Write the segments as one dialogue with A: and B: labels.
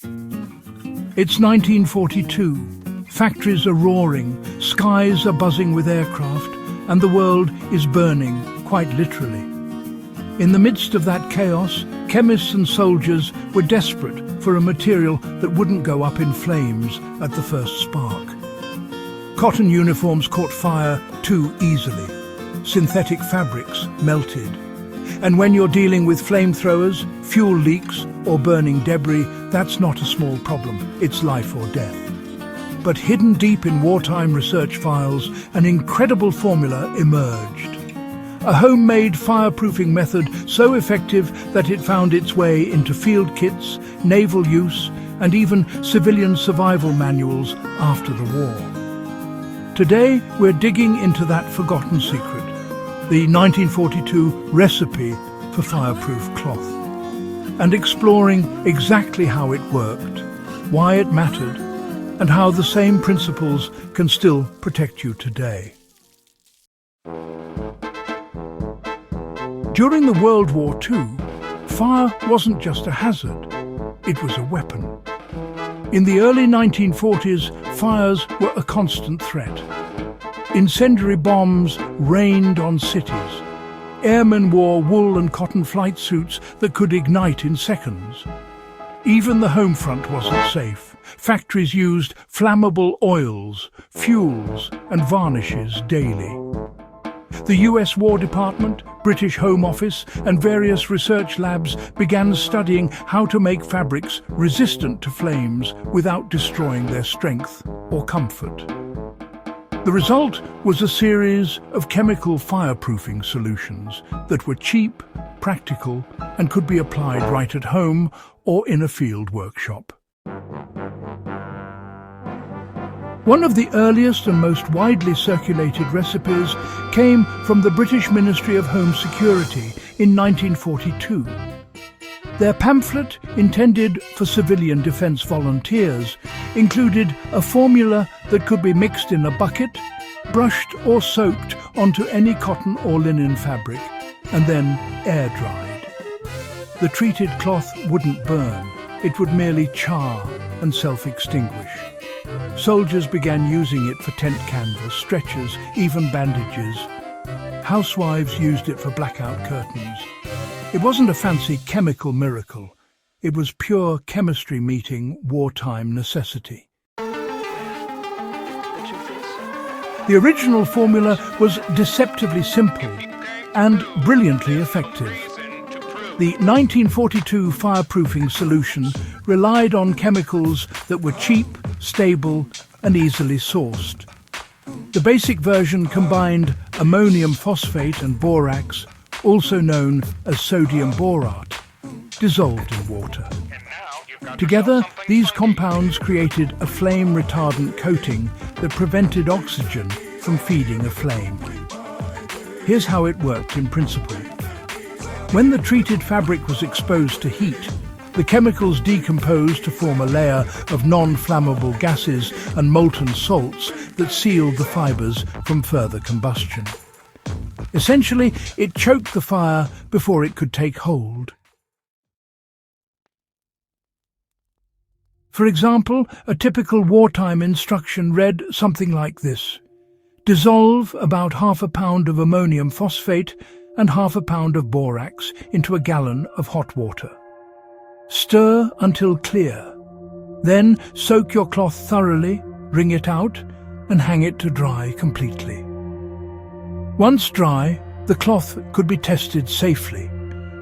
A: It's 1942. Factories are roaring, skies are buzzing with aircraft, and the world is burning, quite literally. In the midst of that chaos, chemists and soldiers were desperate for a material that wouldn't go up in flames at the first spark. Cotton uniforms caught fire too easily. Synthetic fabrics melted. And when you're dealing with flamethrowers, fuel leaks or burning debris, that's not a small problem. It's life or death. But hidden deep in wartime research files, an incredible formula emerged. A homemade fireproofing method so effective that it found its way into field kits, naval use, and even civilian survival manuals after the war. Today, we're digging into that forgotten secret, the 1942 recipe for fireproof cloth, and exploring exactly how it worked, why it mattered, and how the same principles can still protect you today. During the World War II, fire wasn't just a hazard, it was a weapon. In the early 1940s, fires were a constant threat. Incendiary bombs rained on cities. Airmen wore wool and cotton flight suits that could ignite in seconds. Even the home front wasn't safe. Factories used flammable oils, fuels, and varnishes daily. The US War Department, British Home Office, and various research labs began studying how to make fabrics resistant to flames without destroying their strength or comfort. The result was a series of chemical fireproofing solutions that were cheap, practical, and could be applied right at home or in a field workshop. One of the earliest and most widely circulated recipes came from the British Ministry of Home Security in 1942. Their pamphlet, intended for civilian defence volunteers, included a formula that could be mixed in a bucket, brushed or soaked onto any cotton or linen fabric, and then air-dried. The treated cloth wouldn't burn, it would merely char and self-extinguish. Soldiers began using it for tent canvas, stretchers, even bandages. Housewives used it for blackout curtains. It wasn't a fancy chemical miracle. It was pure chemistry meeting wartime necessity. The original formula was deceptively simple and brilliantly effective. The 1942 fireproofing solution relied on chemicals that were cheap, stable, and easily sourced. The basic version combined ammonium phosphate and borax, also known as sodium borate, dissolved in water. Together, these compounds created a flame-retardant coating that prevented oxygen from feeding a flame. Here's how it worked in principle. When the treated fabric was exposed to heat, the chemicals decomposed to form a layer of non-flammable gases and molten salts that sealed the fibres from further combustion. Essentially, it choked the fire before it could take hold. For example, a typical wartime instruction read something like this: dissolve about half a pound of ammonium phosphate and half a pound of borax into a gallon of hot water. Stir until clear. Then soak your cloth thoroughly, wring it out, and hang it to dry completely. Once dry, the cloth could be tested safely.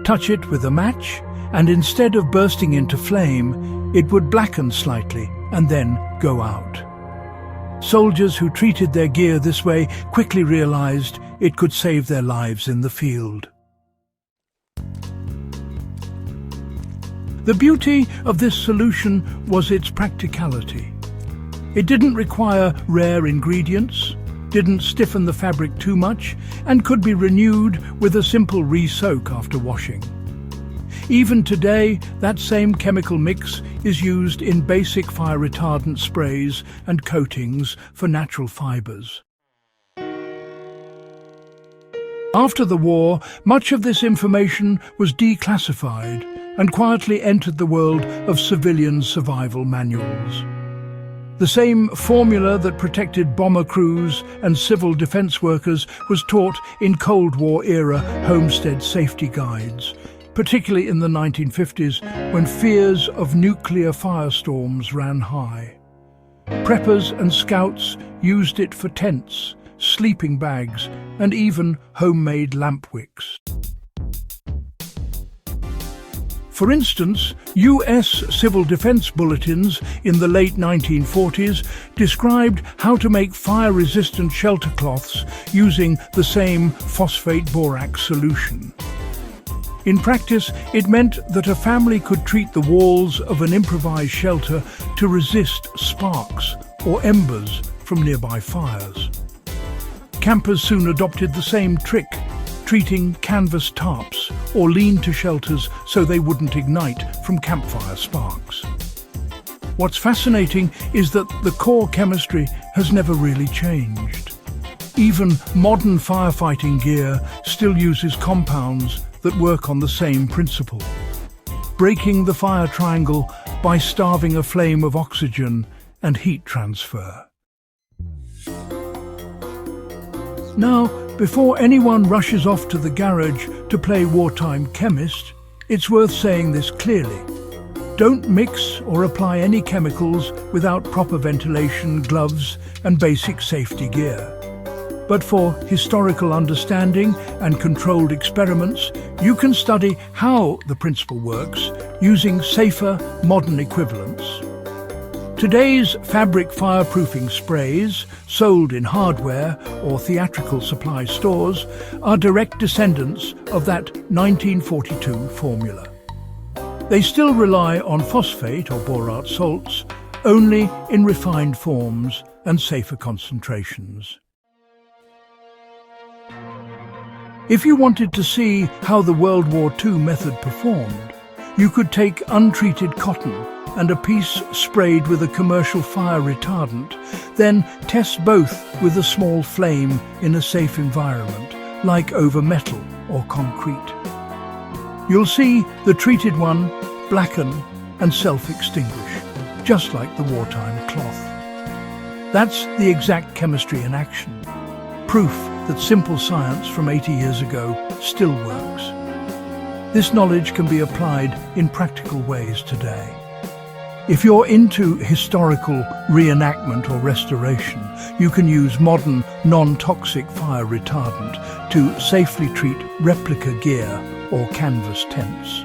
A: Touch it with a match, and instead of bursting into flame, it would blacken slightly and then go out. Soldiers who treated their gear this way quickly realized it could save their lives in the field. The beauty of this solution was its practicality. It didn't require rare ingredients, didn't stiffen the fabric too much, and could be renewed with a simple re-soak after washing. Even today, that same chemical mix is used in basic fire retardant sprays and coatings for natural fibres. After the war, much of this information was declassified and quietly entered the world of civilian survival manuals. The same formula that protected bomber crews and civil defense workers was taught in Cold War-era homestead safety guides, particularly in the 1950s when fears of nuclear firestorms ran high. Preppers and scouts used it for tents, sleeping bags, and even homemade lamp wicks. For instance, US civil defense bulletins in the late 1940s described how to make fire-resistant shelter cloths using the same phosphate borax solution. In practice, it meant that a family could treat the walls of an improvised shelter to resist sparks or embers from nearby fires. Campers soon adopted the same trick, treating canvas tarps or lean-to shelters so they wouldn't ignite from campfire sparks. What's fascinating is that the core chemistry has never really changed. Even modern firefighting gear still uses compounds that work on the same principle, breaking the fire triangle by starving a flame of oxygen and heat transfer. Now, before anyone rushes off to the garage to play wartime chemist, it's worth saying this clearly. Don't mix or apply any chemicals without proper ventilation, gloves, and basic safety gear. But for historical understanding and controlled experiments, you can study how the principle works using safer, modern equivalents. Today's fabric fireproofing sprays, sold in hardware or theatrical supply stores, are direct descendants of that 1942 formula. They still rely on phosphate or borax salts, only in refined forms and safer concentrations. If you wanted to see how the World War II method performed, you could take untreated cotton and a piece sprayed with a commercial fire retardant, then test both with a small flame in a safe environment, like over metal or concrete. You'll see the treated one blacken and self-extinguish, just like the wartime cloth. That's the exact chemistry in action, proof that simple science from 80 years ago still works. This knowledge can be applied in practical ways today. If you're into historical reenactment or restoration, you can use modern, non-toxic fire retardant to safely treat replica gear or canvas tents.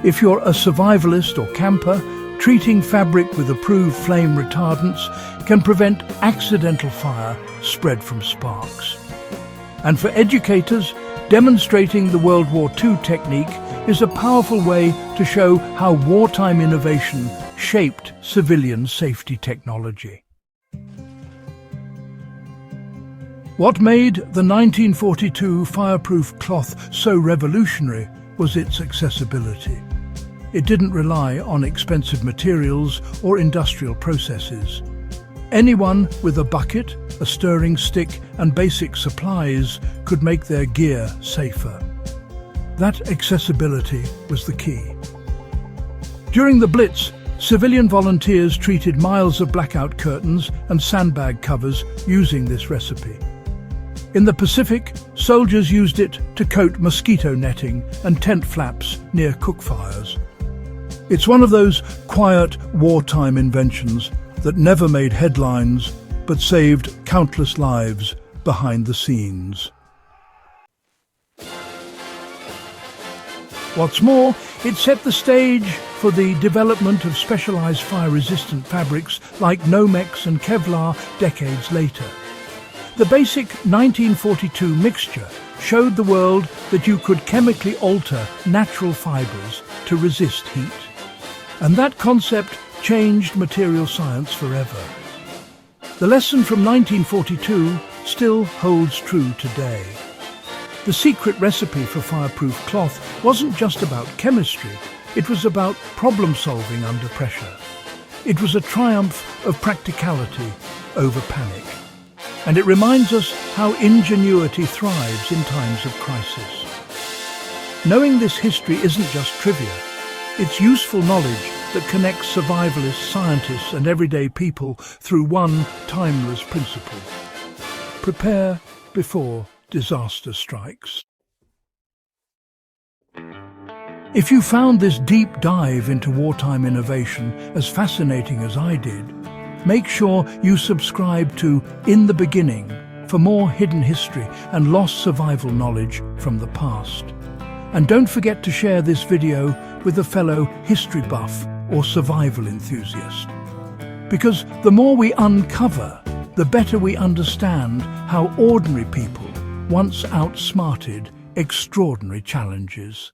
A: If you're a survivalist or camper, treating fabric with approved flame retardants can prevent accidental fire spread from sparks. And for educators, demonstrating the World War II technique is a powerful way to show how wartime innovation shaped civilian safety technology. What made the 1942 fireproof cloth so revolutionary was its accessibility. It didn't rely on expensive materials or industrial processes. Anyone with a bucket, a stirring stick, and basic supplies could make their gear safer. That accessibility was the key. During the Blitz, civilian volunteers treated miles of blackout curtains and sandbag covers using this recipe. In the Pacific, soldiers used it to coat mosquito netting and tent flaps near cookfires. It's one of those quiet wartime inventions that never made headlines but saved countless lives behind the scenes. What's more, it set the stage for the development of specialized fire-resistant fabrics like Nomex and Kevlar decades later. The basic 1942 mixture showed the world that you could chemically alter natural fibers to resist heat. And that concept changed material science forever. The lesson from 1942 still holds true today. The secret recipe for fireproof cloth wasn't just about chemistry, it was about problem-solving under pressure. It was a triumph of practicality over panic. And it reminds us how ingenuity thrives in times of crisis. Knowing this history isn't just trivia. It's useful knowledge that connects survivalists, scientists and everyday people through one timeless principle. Prepare before disaster strikes. If you found this deep dive into wartime innovation as fascinating as I did, make sure you subscribe to In the Beginning for more hidden history and lost survival knowledge from the past. And don't forget to share this video with a fellow history buff or survival enthusiast. Because the more we uncover, the better we understand how ordinary people once outsmarted extraordinary challenges.